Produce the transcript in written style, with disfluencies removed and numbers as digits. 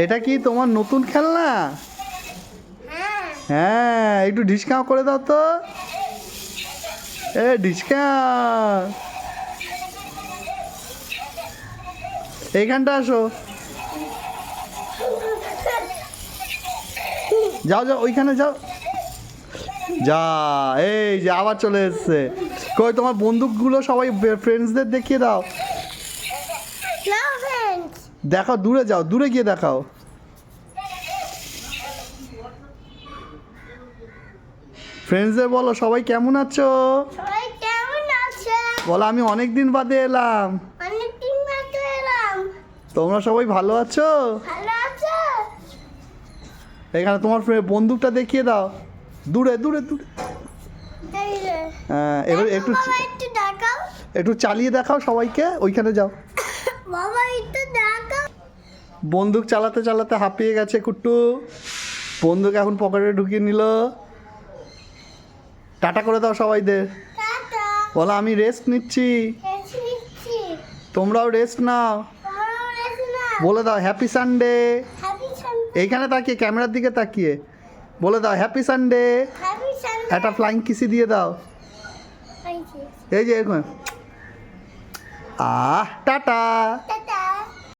এটা কি তোমার নতুন খেলনা? হ্যাঁ, একটু ডিসকাউন্ট করে দাও তো। ডিসকাউন্ট, এইখানটা আসো। যাও যাও, ওইখানে যাও। যা, এই যে আবার চলে এসছে। কই তোমার বন্দুকগুলো সবাই ফ্রেন্ডসদের দেখিয়ে দাও। দেখাও, দূরে যাও, দূরে গিয়ে দেখাও। ফ্রেন্ডসদের বলো সবাই কেমন আছো। বলো আমি অনেক দিন বাদে এলাম। তোমরা সবাই ভালো আছো? এখানে তোমার বন্দুকটা দেখিয়ে দাও, দূরে দূরে দূরে। হ্যাঁ, এবার একটু একটু চালিয়ে দেখাও সবাইকে। ওইখানে যাও। বন্দুক চালাতে চালাতে হাঁপিয়ে গেছে কুট্টু। বন্দুক এখন পকেটে ঢুকিয়ে নিল। টাটা করে দাও সবাইদের। বলো আমি রেস্ট নিচ্ছি, তোমরাও রেস্ট নাও। বলে দাও হ্যাপি সানডে। এইখানে তাকিয়ে, ক্যামেরার দিকে তাকিয়ে বলে দাও হ্যাপি সানডে। একটা ফ্লাইং কিসি দিয়ে দাও। এই যে এরকম। টাটা।